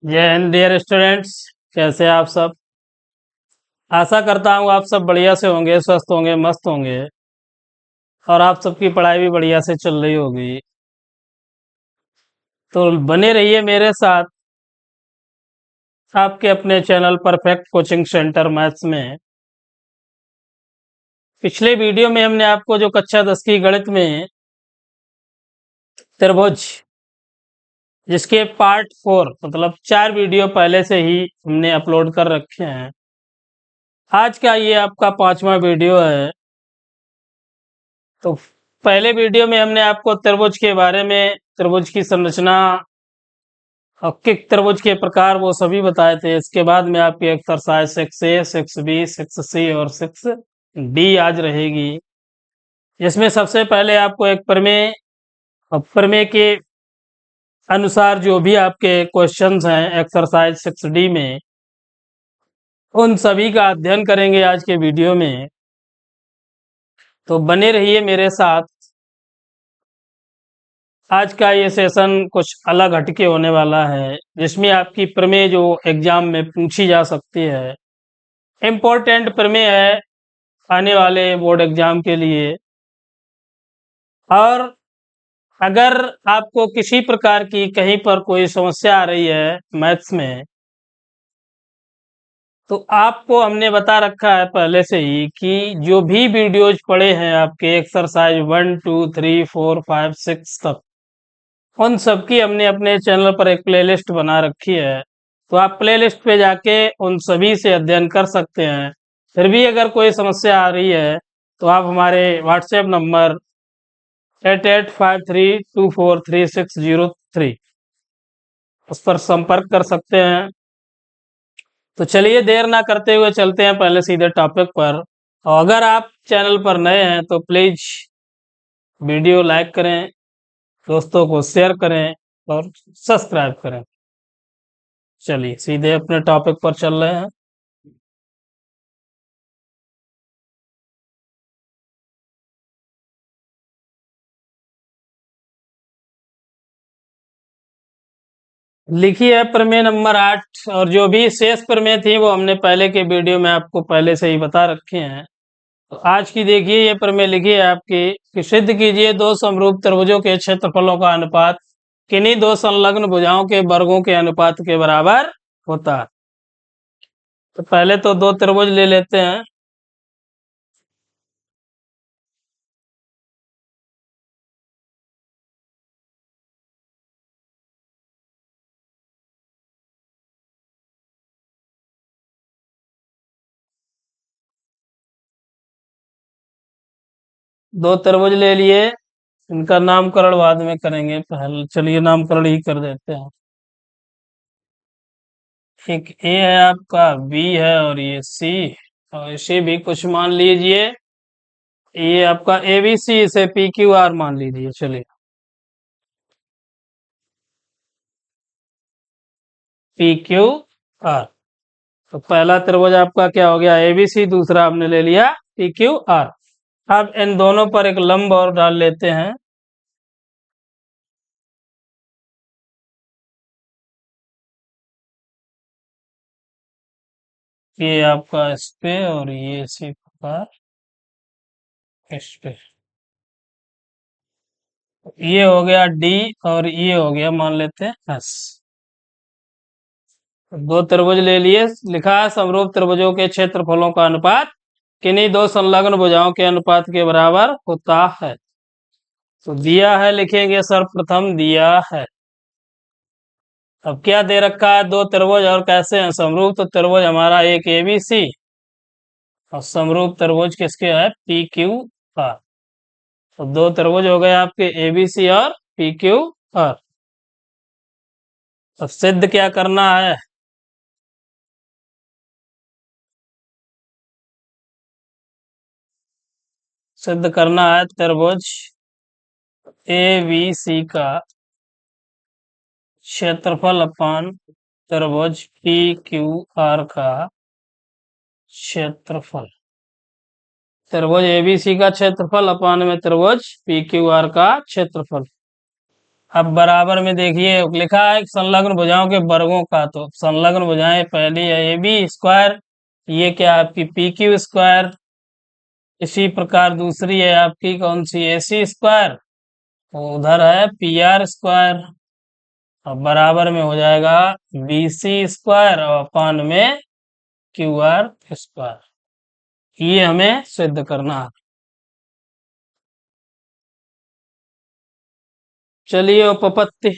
जय Hind dear students. कैसे हैं आप सब? आशा करता हूँ आप सब बढ़िया से होंगे, स्वस्थ होंगे, मस्त होंगे और आप सबकी पढ़ाई भी बढ़िया से चल रही होगी। तो बने रहिए मेरे साथ आपके अपने channel perfect coaching centre maths में। पिछले वीडियो में हमने आपको जो कक्षा 10 की गणित में त्रिभुज जिसके पार्ट 4 मतलब 4 वीडियो पहले से ही हमने अपलोड कर रखे हैं। आज का ये आपका 5वां वीडियो है। तो पहले वीडियो में हमने आपको त्रिभुज के बारे में, त्रिभुज की संरचना और किक त्रिभुज के प्रकार वो सभी बताए थे। इसके बाद में आपकी एक्सरसाइज 6A, 6B, 6C और 6D आज रहेगी, जिसमें सबसे पहले आपको एक प्रमेय और प्रमेय के अनुसार जो भी आपके क्वेश्चंस हैं एक्सरसाइज 6D में, उन सभी का अध्ययन करेंगे आज के वीडियो में। तो बने रहिए मेरे साथ। आज का ये सेशन कुछ अलग हटके होने वाला है, जिसमें आपकी प्रमेय जो एग्जाम में पूछी जा सकती है, इम्पोर्टेंट प्रमेय है आने वाले बोर्ड एग्जाम के लिए। और अगर आपको किसी प्रकार की कहीं पर कोई समस्या आ रही है मैथ्स में, तो आपको हमने बता रखा है पहले से ही कि जो भी वीडियोज पड़े हैं आपके एक्सरसाइज 1, 2, 3, 4, 5, 6 तक, उन सब की हमने अपने चैनल पर एक प्लेलिस्ट बना रखी है। तो आप प्लेलिस्ट पे जाके उन सभी से अध्ययन कर सकते हैं। फिर भी अगर कोई समस्या आ रही है तो आप हमारे व्हाट्सएप नंबर 8853243603 उस पर संपर्क कर सकते हैं। तो चलिए देर ना करते हुए चलते हैं पहले सीधे टॉपिक पर। और अगर आप चैनल पर नए हैं तो प्लीज वीडियो लाइक करें, दोस्तों को शेयर करें और सब्सक्राइब करें। चलिए सीधे अपने टॉपिक पर चल रहे हैं। लिखिए प्रमेय नंबर 8, और जो भी शेष प्रमेय थी वो हमने पहले के वीडियो में आपको पहले से ही बता रखे हैं। तो आज की देखिए ये प्रमेय लिखिए आपकी कि सिद्ध कीजिए दो समरूप त्रिभुजों के क्षेत्रफलों का अनुपात किन्हीं दो संलग्न भुजाओं के वर्गों के अनुपात के बराबर होता है। तो पहले तो दो त्रिभुज ले लेते हैं। दो त्रिभुज ले लिए, इनका नामकरण बाद में करेंगे, पहले चलिए नामकरण ही कर देते हैं। एक ए है आपका, बी है और ये सी, और इसे भी कुछ मान लीजिए। ये आपका ए बी सी, इसे पी क्यू आर मान लीजिए। चलिए पी क्यू आर। तो पहला त्रिभुज आपका क्या हो गया, ए बी सी। दूसरा हमने ले लिया पी क्यू आर। अब इन दोनों पर एक लंब और डाल लेते हैं। ये आपका इस पे और ये इसी प्रकार इस पे। ये हो गया डी और ये हो गया मान लेते हैं एस। दो त्रिभुज ले लिए, लिखा है समरूप त्रिभुजों के क्षेत्रफलों का अनुपात किन्हीं दो संलग्न भुजाओं के अनुपात के बराबर होता है। तो दिया है, लिखेंगे सर्वप्रथम दिया है। अब क्या दे रखा है, दो त्रिभुज और कैसे हैं समरूप। तो त्रिभुज हमारा एक ए बी सी और समरूप त्रिभुज किसके है, पी क्यू आर। तो दो त्रिभुज हो गए आपके ए बी सी और पी क्यू आर। अब सिद्ध क्या करना है, सिद्ध करना है त्रिभुज ए बी सी का क्षेत्रफल अपान त्रिभुज पी क्यू आर का क्षेत्रफल। त्रिभुज एबीसी का क्षेत्रफल अपान में त्रिभुज पी क्यू आर का क्षेत्रफल। अब बराबर में देखिए लिखा है संलग्न भुजाओं के वर्गों का, तो संलग्न भुजाएं पहली है ए बी स्क्वायर, ये क्या आपकी पी क्यू स्क्वायर। इसी प्रकार दूसरी है आपकी कौन सी ए सी स्क्वायर, उधर है पी आर स्क्वायर। अब बराबर में हो जाएगा बी सी स्क्वायर और अपान में क्यू आर स्क्वायर। ये हमें सिद्ध करना है। चलिए उपपत्ति।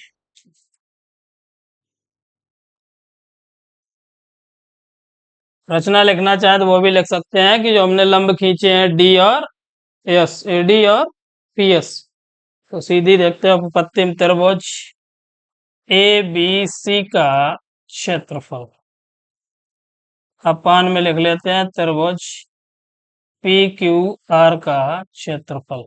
रचना लिखना चाहे तो वो भी लिख सकते हैं कि जो हमने लंब खींचे हैं डी और एस, ए डी और पी एस, तो सीधी देखते हैं उपपत्ति में त्रिभुज ए बी सी का क्षेत्रफल अपान में लिख लेते हैं त्रिभुज पी क्यू आर का क्षेत्रफल।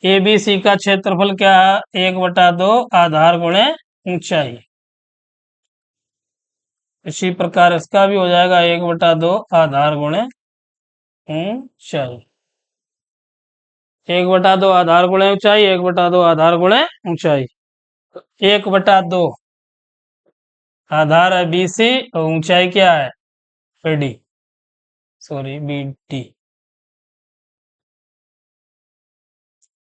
ए बी सी का क्षेत्रफल क्या है, 1/2 आधार गुणे ऊंचाई। इसी प्रकार इसका भी हो जाएगा 1/2 आधार गुणे ऊंचाई। 1/2 आधार गुणे ऊंचाई, 1/2 आधार गुणे ऊंचाई। 1/2 आधार है बी सी और ऊंचाई क्या है डी, सॉरी बी डी।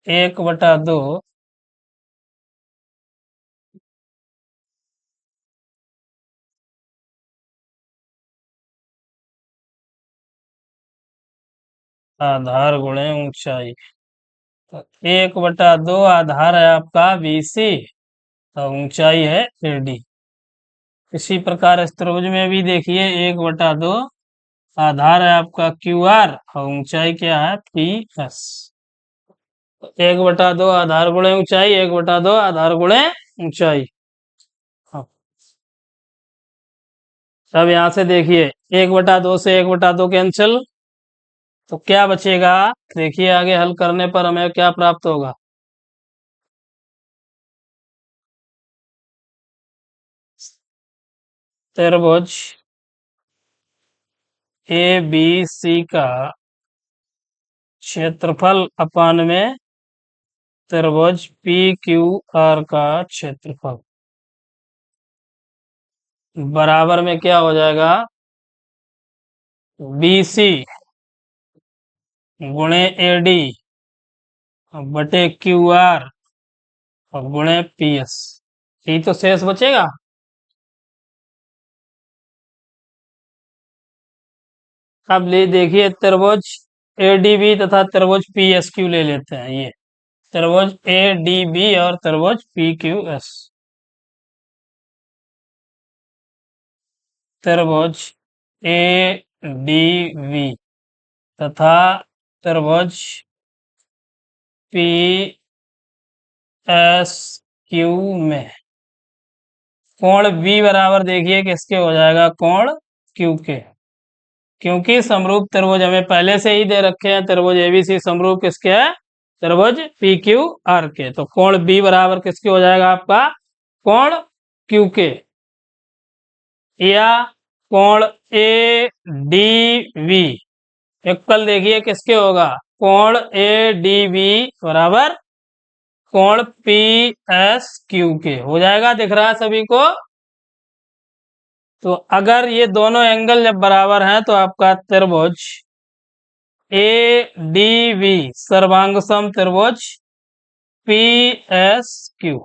1/2 आधार गुणे ऊंचाई, तो 1/2 आधार है आपका बी सी और ऊंचाई है ए डी। इसी प्रकार इस त्रिभुज में भी देखिए 1/2 आधार है आपका क्यू आर और ऊंचाई क्या है पी एस। 1/2 आधार गुणे ऊंचाई, 1/2 आधार गुणे ऊंचाई। हाँ। अब यहां से देखिए 1/2 से 1/2 कैंसिल, तो क्या बचेगा, देखिए आगे हल करने पर हमें क्या प्राप्त होगा। त्रिभुज ए बी सी का क्षेत्रफल अपान में त्रिभुज पी क्यू आर का क्षेत्रफल बराबर में क्या हो जाएगा, बी सी गुणे ए डी बटे क्यू आर और गुणे पी एस, यही तो शेष बचेगा। अब ले देखिए त्रिभुज ए डी बी तथा त्रिभुज पी एस क्यू ले लेते हैं, ये त्रिभुज ए डी बी और त्रिभुज पी क्यू एस। त्रिभुज ए डी बी तथा त्रिभुज पी एस क्यू में कोण बी बराबर देखिए किसके हो जाएगा, कोण क्यू के। क्योंकि समरूप त्रिभुज हमें पहले से ही दे रखे हैं, त्रिभुज एबीसी समरूप किसके है, त्रिभुज पी क्यू आर के। तो कोण बी बराबर किसके हो जाएगा आपका, कोण क्यू के, या कोण ए डी वी इक्वल देखिए किसके होगा, कोण ए डी बी बराबर कोण पी एस क्यू के हो जाएगा। दिख रहा है सभी को। तो अगर ये दोनों एंगल जब बराबर हैं तो आपका त्रिभुज ए डी वी सर्वांग सम त्रिभुज पी एस क्यू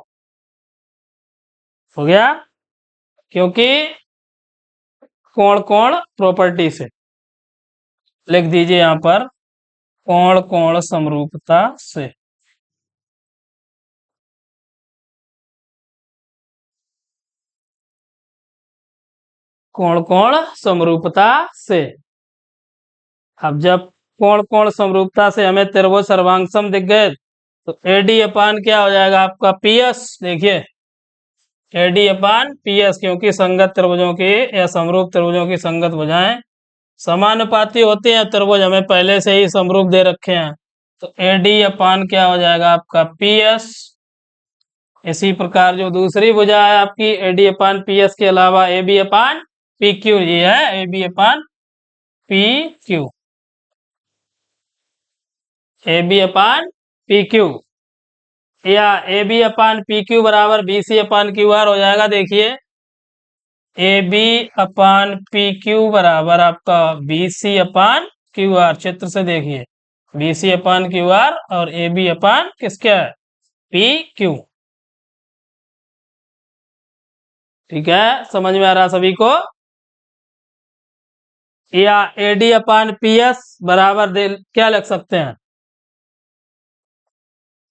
हो गया, क्योंकि कोण कोण प्रॉपर्टी से लिख दीजिए यहां पर कोण कोण समरूपता से। कोण कोण समरूपता से। अब जब कोण कोण समरूपता से हमें त्रिभुज सर्वांग सम दिख गए तो एडी अपान क्या हो जाएगा आपका पी एस। देखिए एडी अपान पी एस, क्योंकि संगत त्रिभुजों की या समरूप त्रिभुजों की संगत भुजाएं समानुपाती होती हैं। त्रिभुज हमें पहले से ही समरूप दे रखे हैं, तो एडी अपान क्या हो जाएगा आपका पी एस। इसी प्रकार जो दूसरी भुजा है आपकी एडी अपान पी एस के अलावा A B upon P Q, ये है A B upon P Q, A B upon P Q. या A B upon P Q बराबर B C upon Q R हो जाएगा। देखिए A B upon P Q बराबर आपका B C upon Q R, चित्र से देखिए B C upon Q R और ए बी अपान किसका है, पी क्यू। ठीक है, समझ में आ रहा सभी को। या A D upon P S बराबर क्या लिख सकते हैं,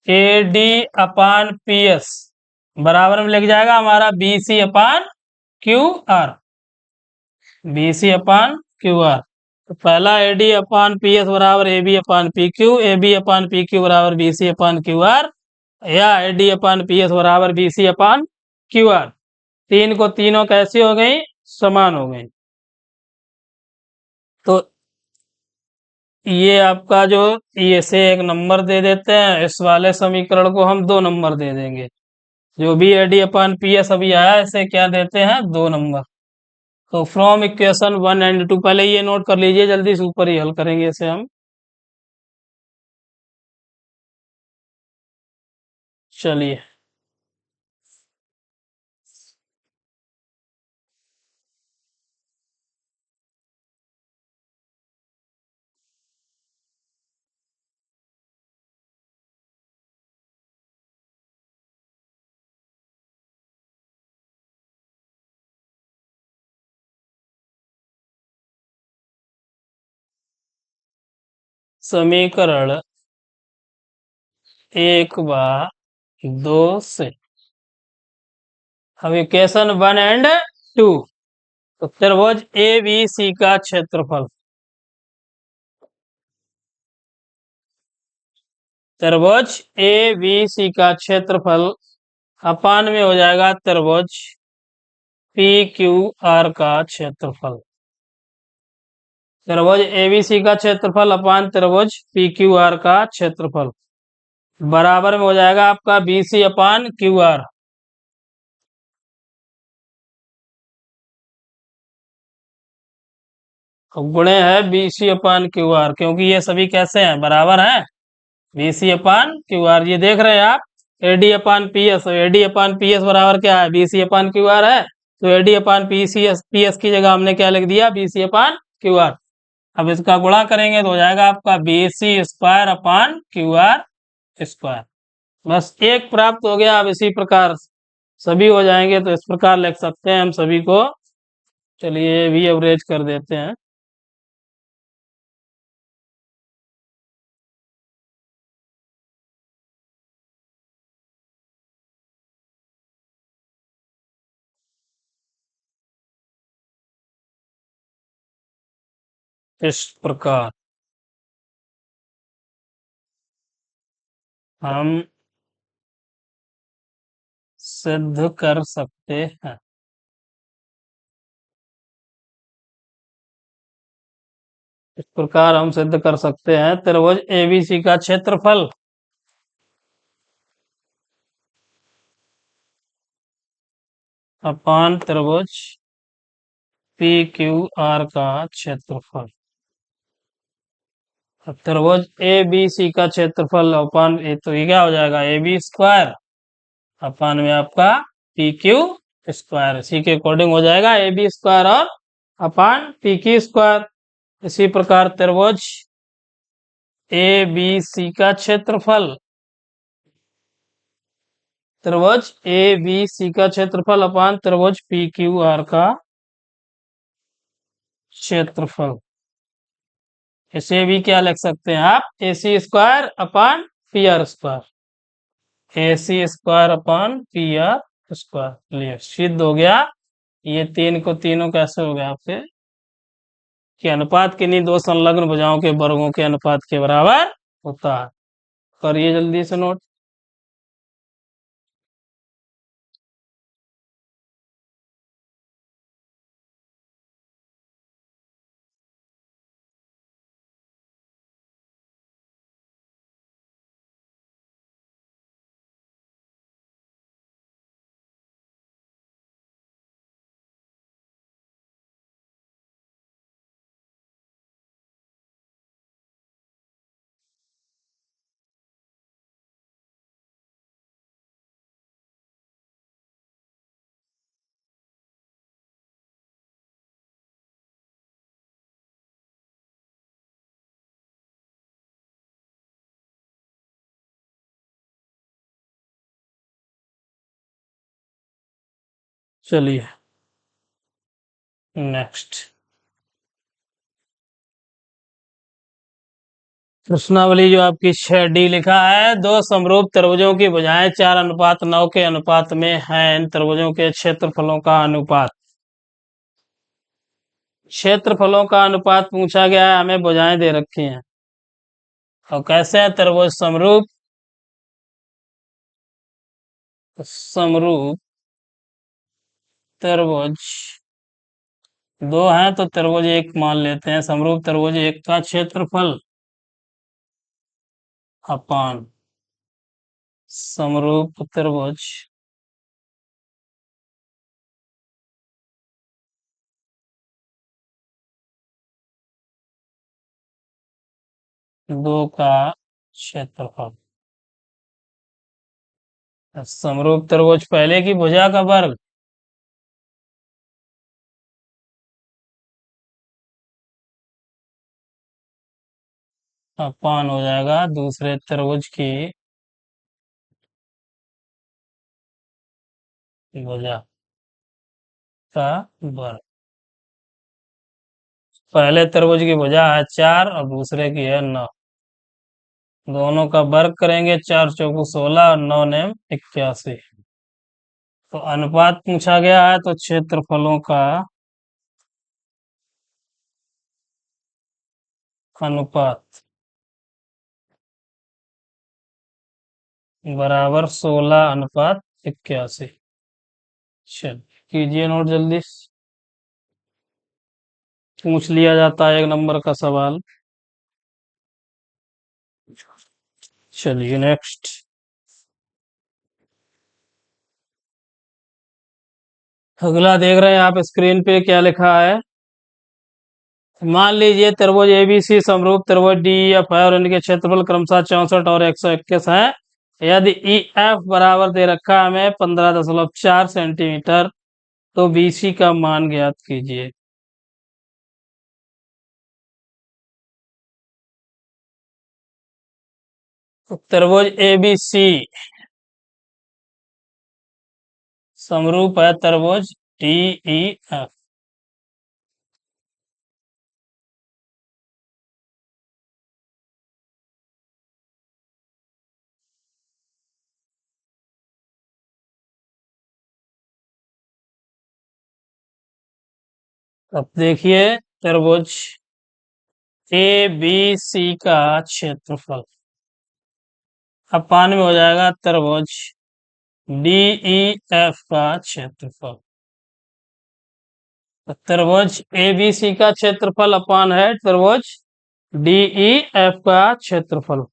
A D upon P S बराबर में लिख जाएगा हमारा B C upon Q R, B C upon Q R. तो पहला A D upon P S बराबर A B upon P Q, A B upon P Q बराबर B C upon Q R, या A D upon P S बराबर B C upon Q are. तीन को तीनों कैसी हो गई, समान हो गई। तो ये आपका जो ये से एक नंबर दे देते हैं, इस वाले समीकरण को हम 2 नंबर दे देंगे। जो भी ए डी अपान पी एस अभी आया इसे क्या देते हैं, 2 नंबर। तो फ्रॉम इक्वेशन 1 एंड 2, पहले ये नोट कर लीजिए, जल्दी से ऊपर ही हल करेंगे इसे हम। चलिए समीकरण 1/2 से हम इक्वेशन 1 एंड 2, तो त्रिभुज ए बी सी का क्षेत्रफल, त्रिभुज ए बी सी का क्षेत्रफल अपान में हो जाएगा त्रिभुज पी क्यू आर का क्षेत्रफल। त्रिभुज एबीसी का क्षेत्रफल अपान त्रिभुज पी क्यू आर का क्षेत्रफल बराबर में हो जाएगा आपका B C upon Q R. गुणे है B C upon Q R, क्योंकि ये सभी कैसे हैं, बराबर हैं। B C upon Q R ये देख रहे हैं आप, A D upon P S, A D upon P S बराबर क्या है, B C upon Q R है। तो A D upon P S की जगह हमने क्या लिख दिया, B C upon Q R. अब इसका गुणा करेंगे तो हो जाएगा आपका B C square upon Q R square. बस एक प्राप्त हो गया। अब इसी प्रकार सभी हो जाएंगे, तो इस प्रकार लिख सकते हैं हम सभी को। चलिए भी एवरेज कर देते हैं। इस प्रकार हम सिद्ध कर सकते हैं, इस प्रकार हम सिद्ध कर सकते हैं त्रिभुज एबीसी का क्षेत्रफल अपान त्रिभुज पी क्यू आर का क्षेत्रफल। अब त्रिभुज ए बी सी का क्षेत्रफल अपान तो ये क्या हो जाएगा, ए बी स्क्वायर अपान में आपका पी क्यू स्क्वायर, इसी के अकॉर्डिंग हो जाएगा ए बी स्क्वायर और अपान पी क्यू स्क्वायर। इसी प्रकार त्रिभुज ए बी सी का क्षेत्रफल, त्रिभुज ए बी सी का क्षेत्रफल अपान त्रिभुज पी क्यू आर का क्षेत्रफल। इसे भी क्या लिख सकते हैं आप, A C square upon P R square, A C square upon P R square. लिए सिद्ध हो गया। ये तीन को तीनों कैसे हो गया आपके, कि अनुपात किन्हीं दो संलग्न भुजाओं के वर्गों के अनुपात के बराबर होता है। करिए जल्दी से नोट। चलिए नेक्स्ट। प्रश्नावली जो आपकी 6D लिखा है, दो समरूप त्रिभुजों की भुजाएं 4:9 के अनुपात में हैं। इन त्रिभुजों के क्षेत्रफलों का अनुपात। क्षेत्रफलों का अनुपात पूछा गया है, हमें भुजाएं दे रखी हैं और कैसे है त्रिभुज समरूप। समरूप त्रिभुज दो हैं तो त्रिभुज एक मान लेते हैं। समरूप त्रिभुज एक का क्षेत्रफल अपान समरूप त्रिभुज दो का क्षेत्रफल। समरूप त्रिभुज पहले की भुजा का वर्ग अपान हो जाएगा दूसरे त्रिभुज की भुजा का वर्ग। पहले त्रिभुज की भुजा है 4 और दूसरे की है 9। दोनों का वर्ग करेंगे, 4 चौकू 16 और 9 नेम 81। तो अनुपात पूछा गया है तो क्षेत्रफलों का अनुपात बराबर 16:81। चल कीजिए नोट जल्दी। पूछ लिया जाता है 1 नंबर का सवाल। चलिए नेक्स्ट। अगला देख रहे हैं आप स्क्रीन पे क्या लिखा है। मान लीजिए त्रिभुज एबीसी समरूप त्रिभुज डी एफ है और इनके क्षेत्रफल क्रमशः 64 और 121 है। यदि ई एफ बराबर दे रखा है हमें 15.4 सेंटीमीटर, तो बीसी का मान ज्ञात कीजिए। त्रिभुज एबीसी समरूप है त्रिभुज डी ई एफ। अब देखिए त्रिभुज ए बी सी का क्षेत्रफल अपान में हो जाएगा त्रिभुज डी ई एफ का क्षेत्रफल। तो त्रिभुज ए बी सी का क्षेत्रफल अपान है त्रिभुज डी ई एफ का क्षेत्रफल।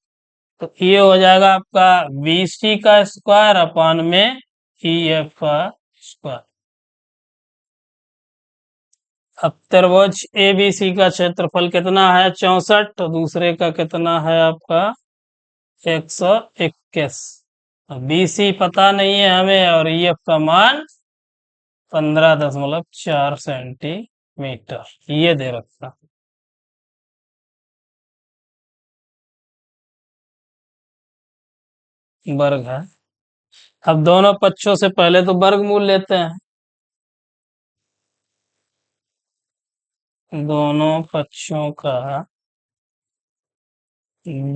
तो ये हो जाएगा आपका बी सी का स्क्वायर अपान में ई एफ का स्क्वायर। अब त्रिभुज ए बी सी का क्षेत्रफल कितना है 64, तो दूसरे का कितना है आपका 121। बी सी पता नहीं है हमें और ई एफ का मान 15.4 सेंटीमीटर ये दे रखा वर्ग है। अब दोनों पक्षों से पहले तो वर्गमूल लेते हैं। दोनों पक्षों का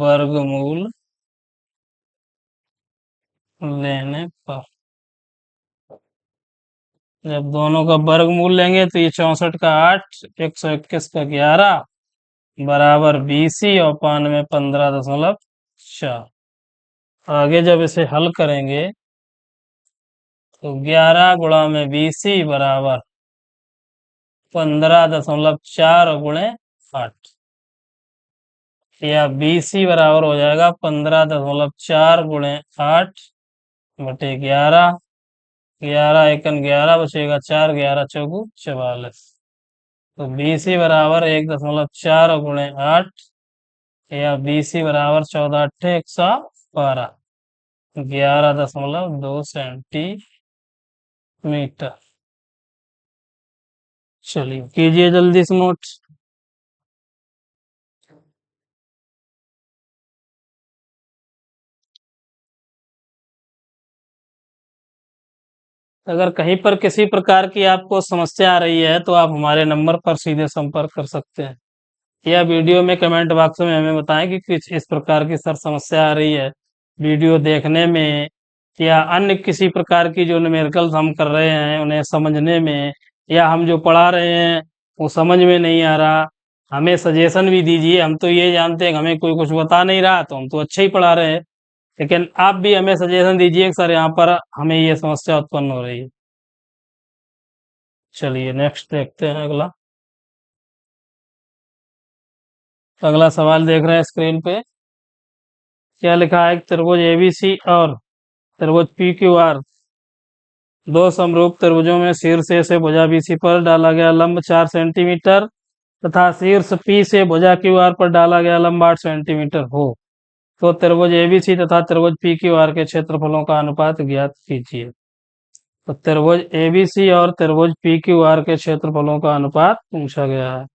वर्गमूल लेने पर जब दोनों का वर्गमूल लेंगे तो ये 64 का 8, 121 का 11 बराबर बीसी और पान में 15.4। आगे जब इसे हल करेंगे तो 11 गुणा में बीसी बराबर 15.4 गुणे 8 या बीसी बराबर हो जाएगा 15.4 गुणे 8 बटे 11। 11 एकन 11 बचेगा 4, 11 चौकू 44। तो बीसी बराबर 1.4 गुणे 8 या बीसी बराबर 14 अट्ठे 112 11.2 सेंटीमीटर। चलिए कीजिए जल्दी से नोट। अगर कहीं पर किसी प्रकार की आपको समस्या आ रही है तो आप हमारे नंबर पर सीधे संपर्क कर सकते हैं, या वीडियो में कमेंट बॉक्स में हमें बताएं कि किस इस प्रकार की सर समस्या आ रही है वीडियो देखने में, या अन्य किसी प्रकार की जो न्यूमेरिकल्स हम कर रहे हैं उन्हें समझने में, या हम जो पढ़ा रहे हैं वो समझ में नहीं आ रहा, हमें सजेशन भी दीजिए। हम तो ये जानते हैं कि हमें कोई कुछ बता नहीं रहा तो हम तो अच्छा ही पढ़ा रहे हैं, लेकिन आप भी हमें सजेशन दीजिए कि सर यहाँ पर हमें ये समस्या उत्पन्न हो रही है। चलिए नेक्स्ट देखते हैं अगला। अगला सवाल देख रहे हैं स्क्रीन पे। क्या लिखा है? त्रिभुज एबीसी और त्रिभुज पी क्यू आर, दो समरूप त्रिभुजों में शीर्ष ए से भुजा बीसी पर डाला गया लंब 4 सेंटीमीटर तथा शीर्ष पी से भुजा क्यू आर पर डाला गया लंब 8 सेंटीमीटर हो, तो त्रिभुज एबीसी तथा त्रिभुज पी क्यू आर के क्षेत्रफलों का अनुपात ज्ञात कीजिए। तो त्रिभुज एबीसी और त्रिभुज पी क्यू आर के क्षेत्रफलों का अनुपात पूछा गया है।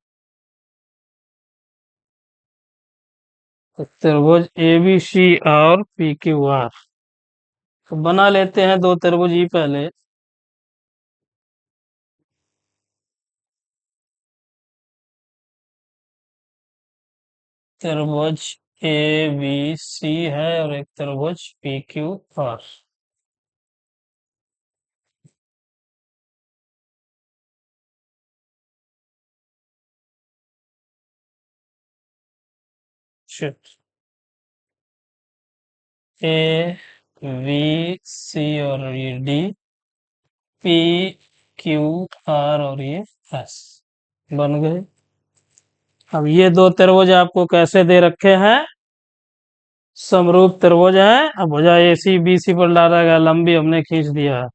तो त्रिभुज एबीसी और पी क्यू आर, तो बना लेते हैं दो त्रिभुज ही पहले। त्रिभुज ए बी सी है और एक त्रिभुज P Q R. A B C और ये डी, पी क्यू आर और ये एस बन गए। अब ये दो त्रिभुज आपको कैसे दे रखे हैं? समरूप त्रिभुज है। अब भुजा ए सी बी सी पर डाला गया लंबी हमने खींच दिया है।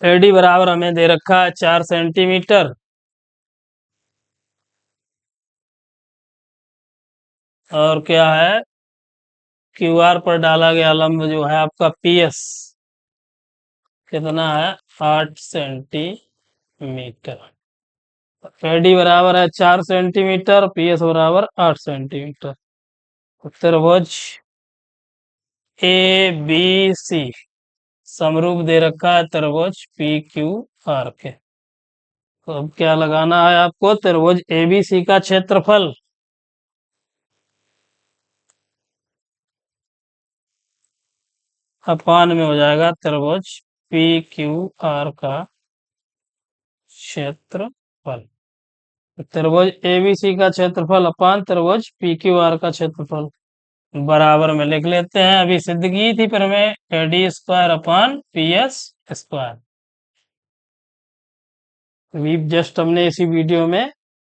एडी बराबर हमें दे रखा है 4 सेंटीमीटर, और क्या है, क्यू आर पर डाला गया लंब जो है आपका पी एस कितना है? 8 सेंटीमीटर। एडी बराबर है 4 सेंटीमीटर, पी एस बराबर 8 सेंटीमीटर। त्रिभुज ए बी सी समरूप दे रखा है त्रिभुज पी क्यू आर के। तो अब क्या लगाना है आपको? त्रिभुज एबीसी का क्षेत्रफल अपान में हो जाएगा त्रिभुज पी क्यू आर का क्षेत्रफल। त्रिभुज एबीसी का क्षेत्रफल अपान त्रिभुज पी क्यू आर का क्षेत्रफल बराबर में लिख लेते हैं। अभी सिद्ध की थी पर हमें AD square upon P S square, अभी जस्ट हमने इसी वीडियो में।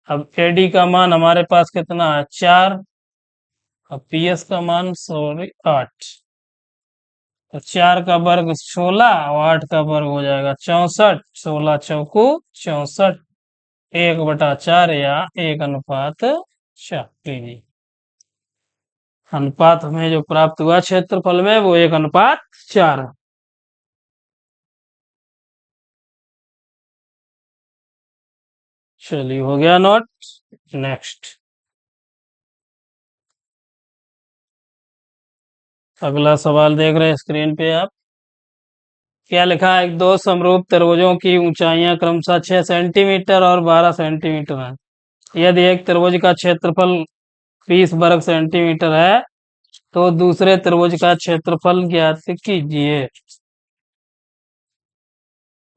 अब एडी का मान हमारे पास कितना है? 4, और पी एस का मान सॉरी 8। तो 4 का वर्ग 16 और 8 का वर्ग हो जाएगा 64। 16 चौकू 64, 1/4 या 1:4 लीजिए। अनुपात हमें जो प्राप्त हुआ क्षेत्रफल में वो 1:4 है। चलिए हो गया नोट। नेक्स्ट अगला सवाल देख रहे हैं स्क्रीन पे आप। क्या लिखा है? दो समरूप त्रिभुजों की ऊंचाइयां क्रमशः 6 सेंटीमीटर और 12 सेंटीमीटर है। यदि एक त्रिभुज का क्षेत्रफल 20 वर्ग सेंटीमीटर है तो दूसरे त्रिभुज का क्षेत्रफल ज्ञात कीजिए।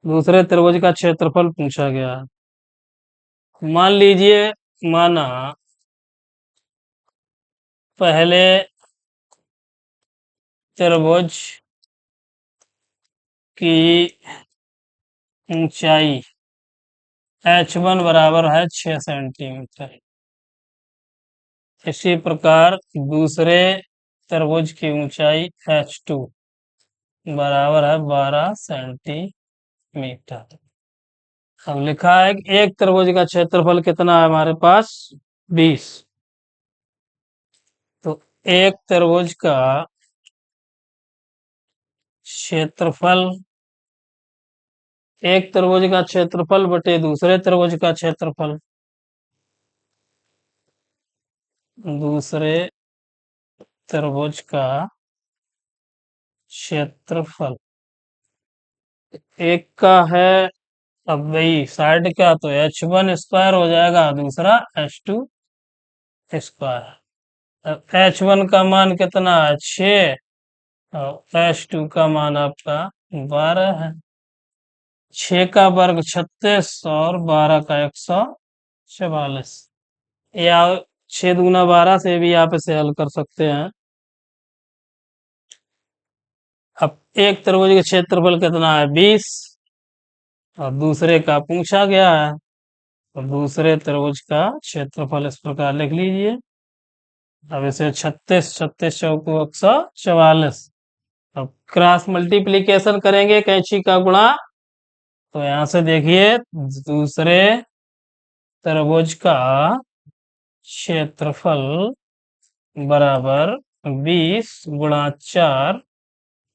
दूसरे त्रिभुज का क्षेत्रफल पूछा गया। मान लीजिए, माना पहले त्रिभुज की ऊंचाई h1 बराबर है 6 सेंटीमीटर। इसी प्रकार दूसरे त्रिभुज की ऊंचाई h2 बराबर है 12 सेंटीमीटर। अब लिखा है कि एक त्रिभुज का क्षेत्रफल कितना है हमारे पास? 20। तो एक त्रिभुज का क्षेत्रफल, एक त्रिभुज का क्षेत्रफल बटे दूसरे त्रिभुज का क्षेत्रफल, दूसरे त्रिभुज का क्षेत्रफल एक का है, अब वही साइड का तो h1 स्क्वायर हो जाएगा, दूसरा h2 स्क्वायर। अब h1 का मान कितना है, 6, और h2 का मान आपका 12 है। 6 का वर्ग 36 और 12 का 144, या 6 दूना 12 से भी आप इसे हल कर सकते हैं। अब एक त्रिभुज का क्षेत्रफल कितना है, 20, और दूसरे का पूछा गया है, तो दूसरे त्रिभुज का क्षेत्रफल इस प्रकार लिख लीजिए। अब इसे 36, 36 चौको 144। अब क्रॉस मल्टीप्लीकेशन करेंगे कैंची का गुणा, तो यहां से देखिए दूसरे त्रिभुज का क्षेत्रफल बराबर 20 × 4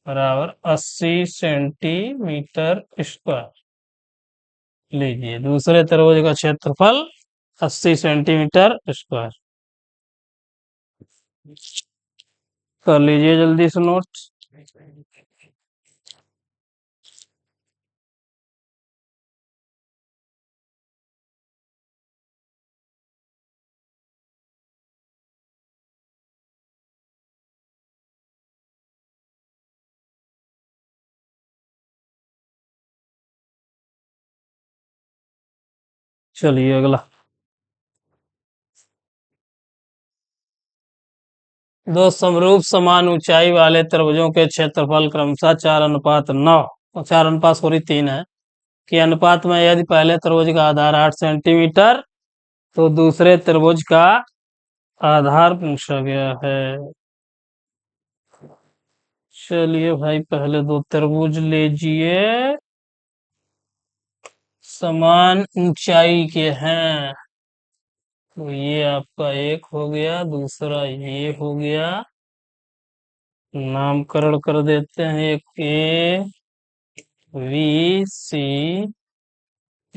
बराबर 80 सेंटीमीटर स्क्वायर। लीजिए दूसरे त्रिभुज का क्षेत्रफल 80 सेंटीमीटर स्क्वायर। कर लीजिए जल्दी से नोट। चलिए अगला। दो समरूप समान ऊंचाई वाले त्रिभुजों के क्षेत्रफल क्रमशः 4:9 और 4:3 है के अनुपात में यदि पहले त्रिभुज का आधार 8 सेंटीमीटर, तो दूसरे त्रिभुज का आधार पूछा गया है। चलिए भाई पहले दो त्रिभुज लीजिए, समान ऊंचाई के हैं, तो ये आपका एक हो गया, दूसरा ये हो गया। नामकरण कर देते हैं, एक A, V, C, P,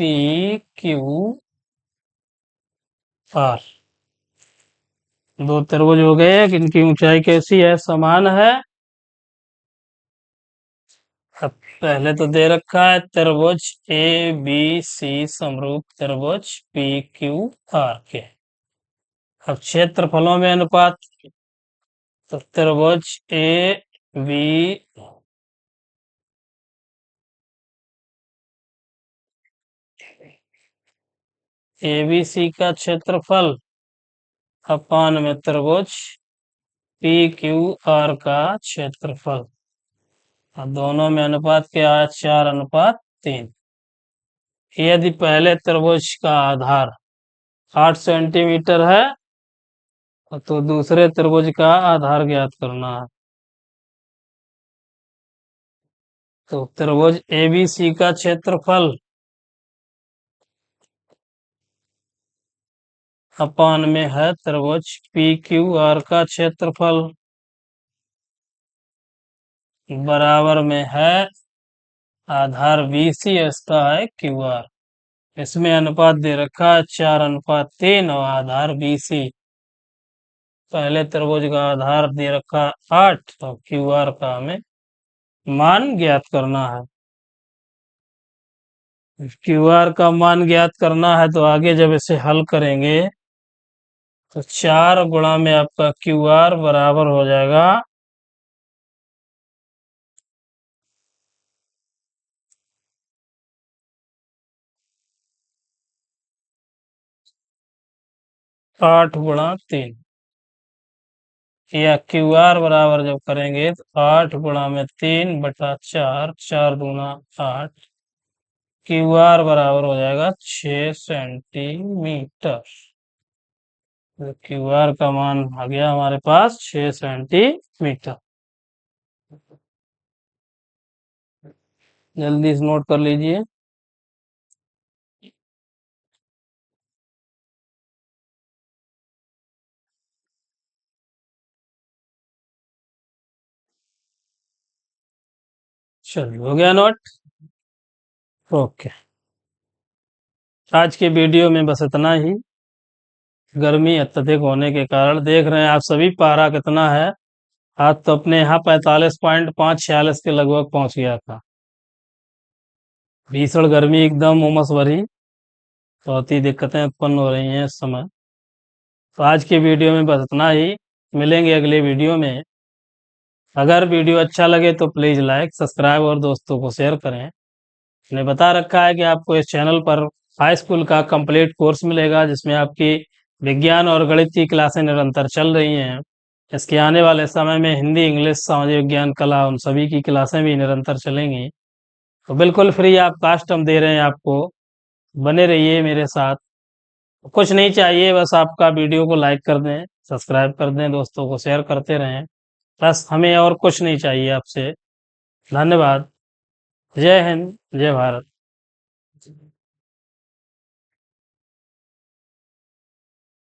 Q, R। दो त्रिभुज हो गए, इनकी ऊंचाई कैसी है, समान है। अब पहले तो दे रखा है त्रिभुज ABC समरूप त्रिभुज PQR के। अब क्षेत्रफलों में अनुपात, तो त्रिभुज ABC का क्षेत्रफल अपान में त्रिभुज PQR का क्षेत्रफल, और दोनों में अनुपात क्या है, 4:3। यदि पहले त्रिभुज का आधार 8 सेंटीमीटर है, तो दूसरे त्रिभुज का आधार ज्ञात करना है। तो त्रिभुज ABC का क्षेत्रफल अपान में है त्रिभुज PQR का क्षेत्रफल, बराबर में है आधार BC, इसका है QR। इसमें अनुपात दे रखा है 4:3 और आधार BC। पहले त्रिभुज का आधार दे रखा 8, तो QR का हमें मान ज्ञात करना है। QR का मान ज्ञात करना है, तो आगे जब इसे हल करेंगे तो 4 गुणा में आपका QR बराबर हो जाएगा 8 × 3, या QR बराबर जब करेंगे तो 8 गुणा में 3/4, 4×2 = 8। QR बराबर हो जाएगा 6 सेंटीमीटर। तो QR का मान आ गया हमारे पास 6 सेंटीमीटर। जल्दी से नोट कर लीजिए। चलिए हो गया नोट। ओके, आज के वीडियो में बस इतना ही। गर्मी अत्यधिक होने के कारण देख रहे हैं आप सभी पारा कितना है, आज तो अपने यहाँ 45.5 46 के लगभग पहुंच गया था। भीषण गर्मी, एकदम उमस भरी, बहुत ही दिक्कतें उत्पन्न हो रही हैं इस समय। तो आज की वीडियो में बस इतना ही, मिलेंगे अगले वीडियो में। अगर वीडियो अच्छा लगे तो प्लीज़ लाइक, सब्सक्राइब और दोस्तों को शेयर करें। मैंने बता रखा है कि आपको इस चैनल पर हाई स्कूल का कंप्लीट कोर्स मिलेगा, जिसमें आपकी विज्ञान और गणित की क्लासें निरंतर चल रही हैं। इसके आने वाले समय में हिंदी, इंग्लिश, सामाजिक विज्ञान, कला, उन सभी की क्लासें भी निरंतर चलेंगी। तो बिल्कुल फ्री आप कास्ट हम दे रहे हैं आपको, बने रहिए मेरे साथ। कुछ नहीं चाहिए, बस आपका वीडियो को लाइक कर दें, सब्सक्राइब कर दें, दोस्तों को शेयर करते रहें। बस हमें और कुछ नहीं चाहिए आपसे। धन्यवाद। जय हिंद, जय भारत।